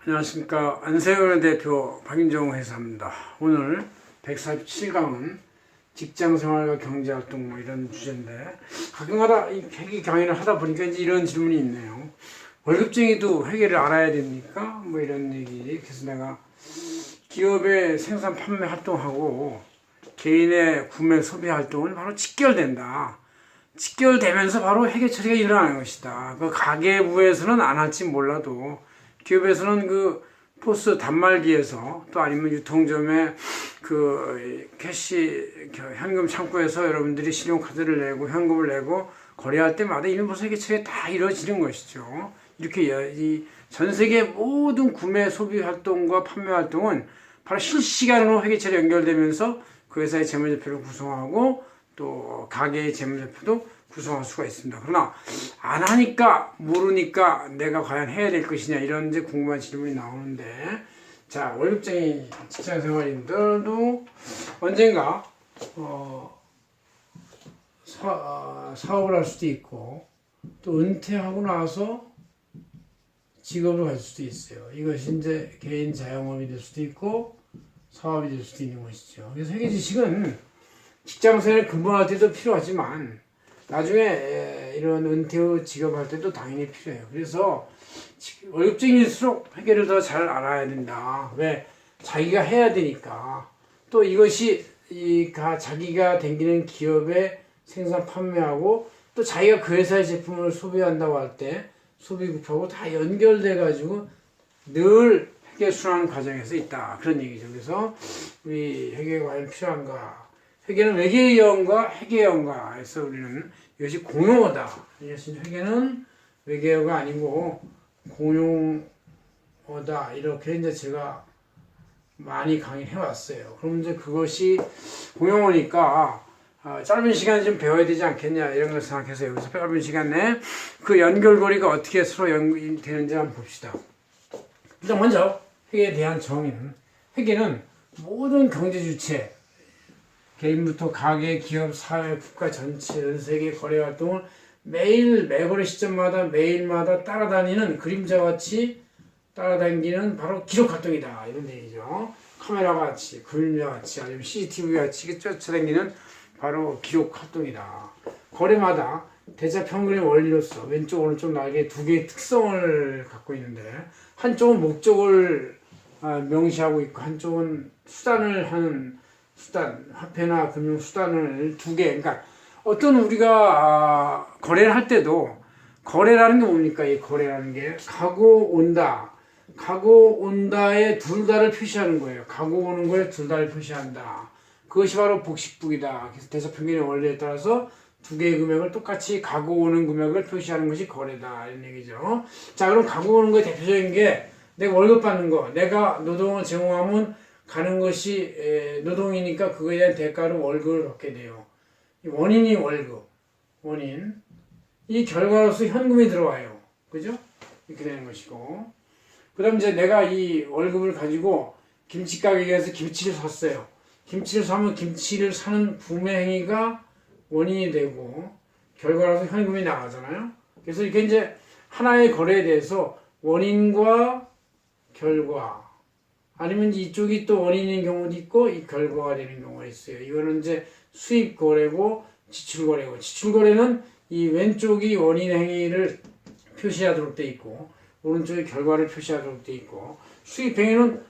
안녕하십니까. 안세현 대표 박인종 회사입니다. 오늘 147강은 직장생활과 경제활동 뭐 이런 주제인데 가끔가다 이 회계 강의를 하다 보니까 이제 이런 질문이 있네요. 월급쟁이도 회계를 알아야 됩니까? 뭐 이런 얘기. 그래서 내가 기업의 생산 판매 활동하고 개인의 구매 소비 활동은 바로 직결된다. 직결되면서 바로 회계 처리가 일어나는 것이다. 그 가계부에서는 안 할지 몰라도 기업에서는 그 포스 단말기에서 또 아니면 유통점에 그 캐시 현금 창구에서 여러분들이 신용카드를 내고 현금을 내고 거래할 때마다 이미 벌써 회계 처리가 다 이루어지는 것이죠. 이렇게 이 전 세계 모든 구매 소비 활동과 판매 활동은 바로 실시간으로 회계 처리 연결되면서 그 회사의 재무제표를 구성하고 또 가게의 재무제표도 구성할 수가 있습니다. 그러나 안 하니까 모르니까 내가 과연 해야 될 것이냐 이런 이제 궁금한 질문이 나오는데, 자, 월급쟁이 직장생활인들도 언젠가 사업을 할 수도 있고 또 은퇴하고 나서 직업을 갈 수도 있어요. 이것이 이제 개인 자영업이 될 수도 있고 사업이 될 수도 있는 것이죠. 그래서 회계 지식은 직장생활 근무할 때도 필요하지만 나중에 이런 은퇴 후 직업할 때도 당연히 필요해요. 그래서 월급쟁이일수록 회계를 더 잘 알아야 된다. 왜? 자기가 해야 되니까. 또 이것이 자기가 댕기는 기업의 생산 판매하고 또 자기가 그 회사의 제품을 소비한다고 할 때 소비급하고 다 연결돼 가지고 늘 회계 순환 과정에서 있다. 그런 얘기죠. 그래서 우리 회계가 과연 필요한가? 회계는 외계어인가 회계어인가 해서 우리는 이것이 공용어다. 이것은 회계는 외계어가 아니고 공용어다. 이렇게 이제 제가 많이 강의해 왔어요. 그럼 이제 그것이 공용어니까 짧은 시간에 좀 배워야 되지 않겠냐 이런 걸 생각해서 여기서 짧은 시간에 그 연결고리가 어떻게 서로 연결되는지 한번 봅시다. 일단 먼저 회계에 대한 정의는, 회계는 모든 경제 주체 개인부터 가게, 기업, 사회, 국가 전체, 전 세계 거래 활동을 매일 매거래 시점마다 매일마다 따라다니는 그림자같이 따라다니는 바로 기록 활동이다. 이런 얘기죠. 카메라같이, 그림자같이, 아니면 CCTV같이 쫓아다니는 바로 기록 활동이다. 거래마다 대차평균의 원리로서 왼쪽, 오른쪽 날개 두 개의 특성을 갖고 있는데 한쪽은 목적을 명시하고 있고 한쪽은 수단을 하는 수단, 화폐나 금융 수단을 두 개. 그러니까 어떤 우리가 거래를 할 때도 거래라는 게 뭡니까? 이 거래라는 게 가고 온다. 가고 온다에 둘 다를 표시하는 거예요. 가고 오는 거에 둘 다를 표시한다. 그것이 바로 복식북이다. 그래서 대차평균의 원리에 따라서 두 개의 금액을 똑같이 가고 오는 금액을 표시하는 것이 거래다. 이런 얘기죠. 자, 그럼 가고 오는 거에 대표적인 게 내가 월급 받는 거. 내가 노동을 제공하면 가는 것이 노동이니까 그거에 대한 대가로 월급을 받게 돼요. 원인이 월급, 원인. 이 결과로서 현금이 들어와요. 그죠? 이렇게 되는 것이고. 그 다음 이제 내가 이 월급을 가지고 김치 가게에 가서 김치를 샀어요. 김치를 사면 김치를 사는 구매 행위가 원인이 되고 결과로서 현금이 나가잖아요. 그래서 이렇게 이제 하나의 거래에 대해서 원인과 결과, 아니면 이쪽이 또 원인인 경우도 있고 이 결과가 되는 경우가 있어요. 이거는 이제 수입 거래고 지출 거래고, 지출 거래는 이 왼쪽이 원인 행위를 표시하도록 돼 있고 오른쪽이 결과를 표시하도록 돼 있고, 수입 행위는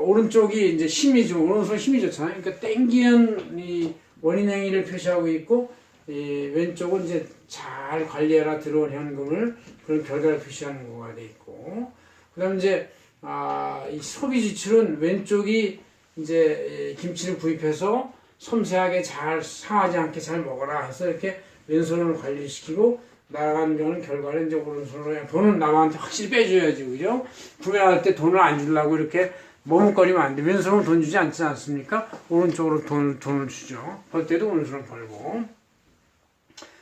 오른쪽이 이제 힘이 좀, 오른손 힘이 좋잖아요. 그러니까 땡기는 이 원인 행위를 표시하고 있고 이 왼쪽은 이제 잘 관리해라 들어온 현금을 그런 결과를 표시하는 거가 돼 있고, 그다음 이제 이 소비 지출은 왼쪽이 이제 김치를 구입해서 섬세하게 잘 상하지 않게 잘 먹어라 해서 이렇게 왼손으로 관리시키고, 나가는 경우는 결과를 이제 오른손으로 해. 돈은 남한테 확실히 빼줘야지, 그죠? 구매할 때 돈을 안 주려고 이렇게 머뭇거리면 안 돼. 왼손으로 돈 주지 않지 않습니까? 오른쪽으로 돈을 주죠. 벌 때도 오른손으로 벌고.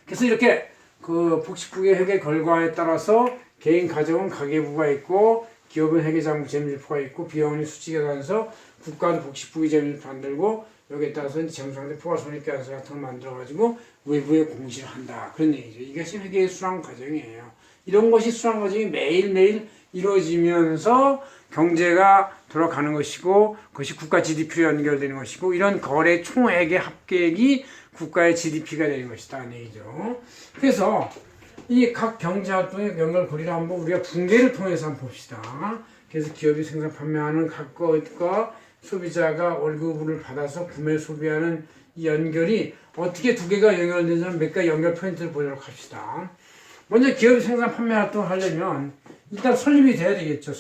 그래서 이렇게 그 복식국의 회계 결과에 따라서 개인 가정은 가계부가 있고 기업은 회계장부 재무제표가 있고 비용이 수직계산서, 국가도 복식부기 재무제표 만들고 여기에 따라서 재무상태 포괄손익계산서 같은 걸 만들어가지고 외부에 공시를 한다. 그런 얘기죠. 이것이 회계의 수랑 과정이에요. 이런 것이 수랑 과정이 매일매일 이루어지면서 경제가 돌아가는 것이고 그것이 국가 GDP로 연결되는 것이고 이런 거래 총액의 합계액이 국가의 GDP가 되는 것이다 는 얘기죠. 그래서 이 각 경제활동의 연결고리를 한번 우리가 붕괴를 통해서 한번 봅시다. 그래서 기업이 생산 판매하는 각 것과 소비자가 월급을 받아서 구매 소비하는 이 연결이 어떻게 두 개가 연결되냐면 몇 가지 연결 포인트를 보도록 합시다. 먼저 기업이 생산 판매 활동을 하려면 일단 설립이 돼야 되겠죠.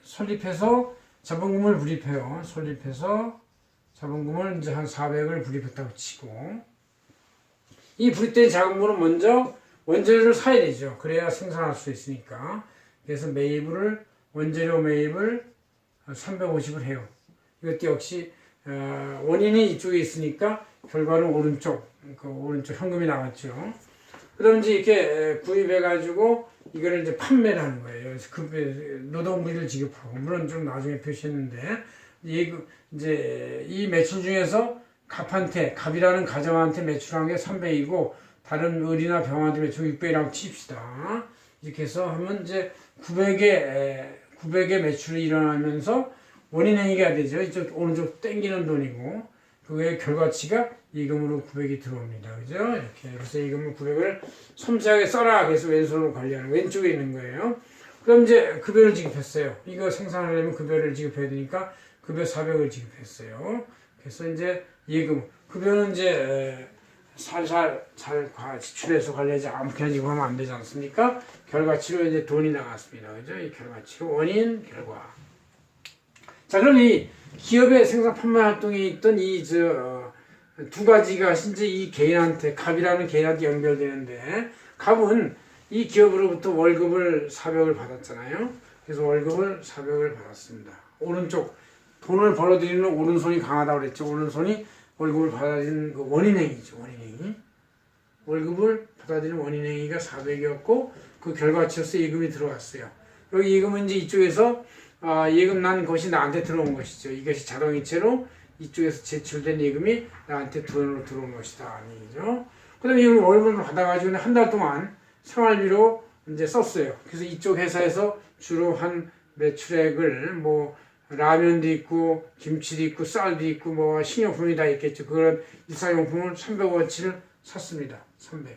설립해서 자본금을 불입해요. 설립해서 자본금을 이제 한 400을 불입했다고 치고 이 불입된 자본금은 먼저 원재료를 사야 되죠. 그래야 생산할 수 있으니까. 그래서 원재료 매입을 350을 해요. 이것도 역시 원인이 이쪽에 있으니까 결과는 오른쪽 현금이 나왔죠. 그럼 이제 이렇게 구입해가지고 이거를 이제 판매를 하는 거예요. 그래서 노동비를 지급하고 물론 좀 나중에 표시했는데 이제 이 매출 중에서 갑이라는 가정한테 매출한 게 300이고 다른 을이나 병한테 매출 600이라고 칩시다. 이렇게 해서 하면 이제 900의 매출이 일어나면서 원인행위가 되죠. 이쪽 오른쪽 땡기는 돈이고 그의 결과치가 이금으로 900이 들어옵니다. 그죠? 이렇게 그래서 이금을 900을 섬세하게 써라. 그래서 왼손으로 관리하는 왼쪽에 있는 거예요. 그럼 이제 급여를 지급했어요. 이거 생산하려면 급여를 지급해야 되니까 급여 400을 지급했어요. 그래서 이제 예금 급여는 이제 살살 잘 지출해서 관리하지 아무렇게나 지급하면 안 되지 않습니까? 결과치로 이제 돈이 나갔습니다. 그죠? 이 결과치로 원인 결과. 자, 그럼 이 기업의 생산 판매 활동에 있던 두 가지가 이제 이 개인한테 갑이라는 개인한테 연결되는데 갑은 이 기업으로부터 월급을 400을 받았잖아요. 그래서 월급을 400을 받았습니다. 오른쪽 돈을 벌어들이는 오른손이 강하다고 그랬죠. 오른손이 월급을 받아들이는 그 원인행위죠. 원인행위. 월급을 받아들이는 원인행위가 400이었고 그 결과치로서 예금이 들어왔어요. 여기 예금은 이제 이쪽에서 예금 난 것이 나한테 들어온 것이죠. 이것이 자동이체로 이쪽에서 제출된 예금이 나한테 돈으로 들어온 것이다. 아니죠. 그 다음에 이걸 월급을 받아가지고 한 달 동안 생활비로 이제 썼어요. 그래서 이쪽 회사에서 주로 한 매출액을 라면도 있고 김치도 있고 쌀도 있고 식료품이 다 있겠죠. 그런 일상용품을 300원치를 샀습니다. 300.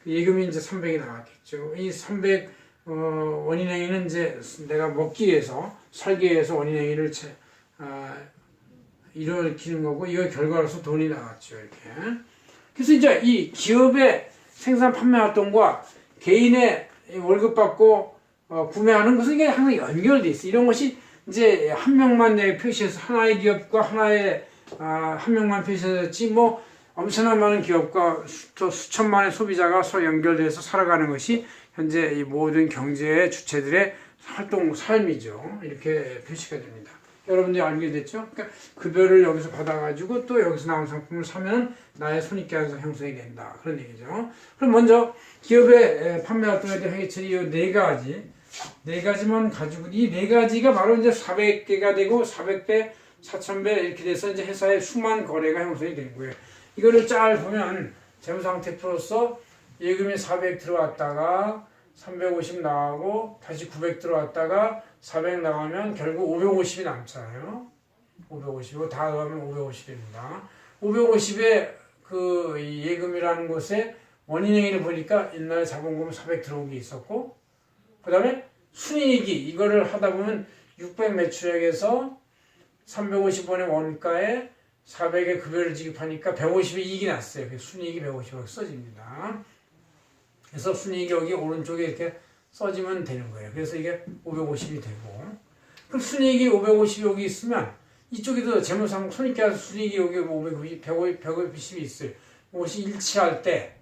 예금이 이제 300이 나왔겠죠. 이 300 원인행위는 이제 내가 먹기 위해서 살기 위해서 원인행위를 일으키는 거고 이거 결과로서 돈이 나왔죠. 이렇게. 그래서 이제 이 기업의 생산 판매 활동과 개인의 월급 받고 구매하는 것은 이게 항상 연결돼 있어. 이런 것이 이제 한 명만 표시해서 하나의 기업과 한 명만 표시했지 엄청난 많은 기업과 수천만의 소비자가 서로 연결돼서 살아가는 것이 현재 이 모든 경제의 주체들의 삶이죠. 이렇게 표시가 됩니다. 여러분들이 알게 됐죠? 그러니까 급여를 여기서 받아가지고 또 여기서 나온 상품을 사면 나의 손익계산서 형성이 된다. 그런 얘기죠. 그럼 먼저 기업의 판매 활동에 대한 해결책이 이 네 가지만 가지고 이 네 가지가 바로 이제 400개가 되고 400배, 4000배 이렇게 돼서 이제 회사의 수만 거래가 형성이 되는 거예요. 이거를 잘 보면 재무상태 풀어서 예금이 400 들어왔다가 350 나가고 다시 900 들어왔다가 400 나가면 결국 550이 남잖아요. 550이고 다 더하면 550입니다. 550에 그 예금이라는 곳에 원인행위를 보니까 옛날에 자본금 400 들어온 게 있었고 그 다음에 순이익이 이거를 하다 보면 600 매출액에서 350원의 원가에 400의 급여를 지급하니까 150의 이익이 났어요. 그래서 순이익이 150원 써집니다. 그래서 순이익이 여기 오른쪽에 이렇게 써지면 되는 거예요. 그래서 이게 550이 되고 그럼 순이익이 550이 여기 있으면 이쪽에도 재무상 손익계산 순이익이 여기 150이 있어요. 이것이 일치할 때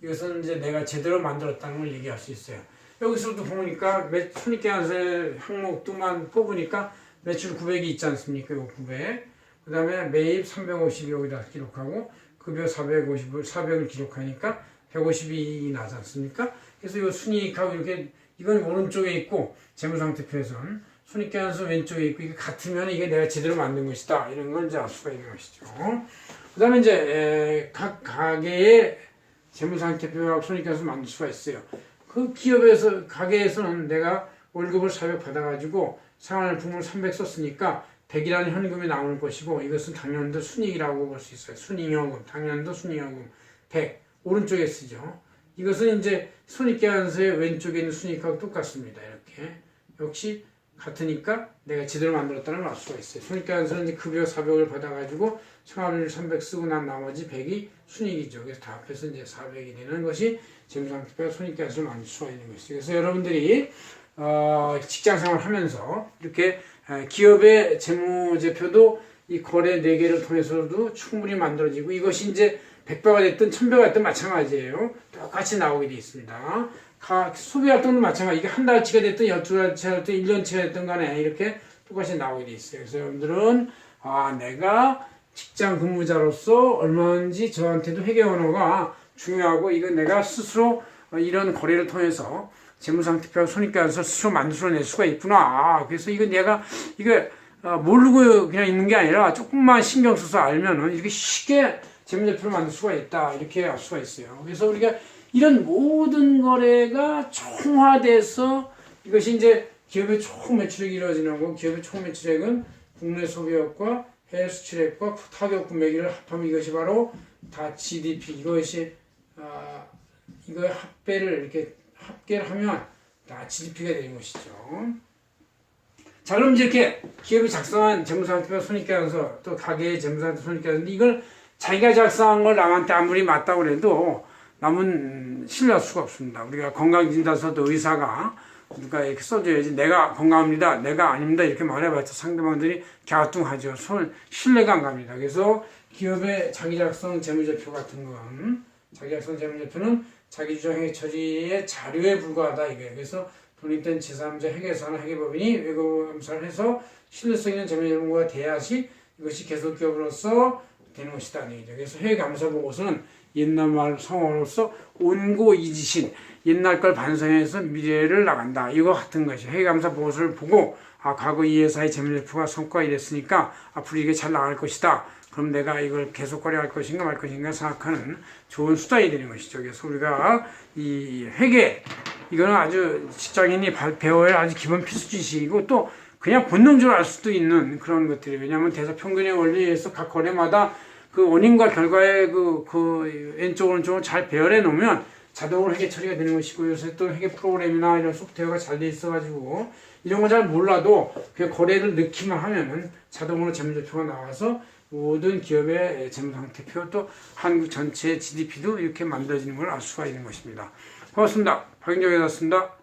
이것은 이제 내가 제대로 만들었다는 걸 얘기할 수 있어요. 여기서도 보니까 손익계산서의 항목도만 뽑으니까 매출 900이 있지 않습니까? 이거 900. 그 다음에 매입 350 여기다 기록하고 급여 400을 기록하니까 152이 나지 않습니까? 그래서 이 순이익하고 이렇게 이건 오른쪽에 있고 재무상태표에서는 손익계산서 왼쪽에 있고 이게 같으면 이게 내가 제대로 만든 것이다. 이런 걸 이제 알 수가 있는 것이죠. 그 다음에 이제 각 가게의 재무상태표하고 손익계산서 만들 수가 있어요. 그 기업에서 가게에서는 내가 월급을 400 받아가지고 생활용품을 300 썼으니까 100이라는 현금이 나올 것이고 이것은 당년도 순이익이라고 볼 수 있어요. 순이익여금, 당년도 순이익여금 100 오른쪽에 쓰죠. 이것은 이제 손익계산서의 왼쪽에 있는 순이익하고 똑같습니다. 이렇게 역시 같으니까 내가 제대로 만들었다는 걸 알 수가 있어요. 손익계산서는 이제 급여 400을 받아가지고 생활비를 300 쓰고 난 나머지 100이 순이익이죠. 그래서 다 합해서 이제 400이 되는 것이 재무상태표와 손익계산서를 만들 수가 있는 것이죠. 그래서 여러분들이 직장생활 하면서 이렇게 기업의 재무제표도 이 거래 4개를 통해서도 충분히 만들어지고 이것이 이제 100배가 됐든 1000배가 됐든 마찬가지예요. 똑같이 나오게 되어 있습니다. 소비활동도 마찬가지. 이게 한 달치가 됐든 12달치가 됐든 1년치가 됐든 간에 이렇게 똑같이 나오게 되어 있어요. 그래서 여러분들은 내가 직장 근무자로서 얼마인지 저한테도 회계 언어가 중요하고 이건 내가 스스로 이런 거래를 통해서 재무상태표와 손익계산서를 스스로 만들어낼 수가 있구나. 그래서 이거 내가 이거 모르고 그냥 있는 게 아니라 조금만 신경 써서 알면은 이렇게 쉽게 재무제표를 만들 수가 있다. 이렇게 알 수가 있어요. 그래서 우리가 이런 모든 거래가 총화돼서 이것이 이제 기업의 총 매출액이 이루어지는 거고 기업의 총 매출액은 국내 소비액과 해외 수출액과 타격 구매기를 합하면 이것이 바로 다 GDP 이것이 이거의 합배를 이렇게 합계를 하면 다 GDP가 되는 것이죠. 자, 그럼 이렇게 기업이 작성한 재무상태표 손익계산서 또 가게의 재무상태표 손익계산서 이걸 자기가 작성한 걸 남한테 아무리 맞다고 해도 남은 신뢰할 수가 없습니다. 우리가 건강진단서도 의사가 누가 이렇게 써줘야지 내가 건강합니다, 내가 아닙니다 이렇게 말해봤자 상대방들이 갸우뚱하죠. 신뢰가 안 갑니다. 그래서 기업의 자기작성 재무제표 같은 건 자기작성 재무제표는 자기주장 처리의 자료에 불과하다 이거예요. 그래서 독립된 제3자 회계사나 회계법인이 외국감사를 해서 신뢰성 있는 재무제표가 돼야지 이것이 계속기업으로서 되는 것이다. 그래서 회계감사 보고서는 옛날 말 성어로서 온고이지신 옛날 걸 반성해서 미래를 나간다. 이거 같은 것이 회계감사 보고서를 보고 과거 이 회사의 재무제표가 성과가 이랬으니까 앞으로 이게 잘 나갈 것이다. 그럼 내가 이걸 계속 거래할 것인가 말 것인가 생각하는 좋은 수단이 되는 것이죠. 그래서 우리가 이 회계 이거는 아주 직장인이 배워야 아주 기본 필수 지식이고 또 그냥 본능적으로 알 수도 있는 그런 것들이에요. 왜냐하면 대사평균의 원리에서 각 거래마다 그 원인과 결과의 그 왼쪽 오른쪽을 잘 배열해 놓으면 자동으로 회계 처리가 되는 것이고 요새 또 회계 프로그램이나 이런 소프트웨어가 잘 돼 있어가지고 이런 거 잘 몰라도 그냥 거래를 넣기만 하면은 자동으로 재무제표가 나와서 모든 기업의 재무상태표 또 한국 전체 GDP도 이렇게 만들어지는 걸 알 수가 있는 것입니다. 고맙습니다. 박인정이었습니다.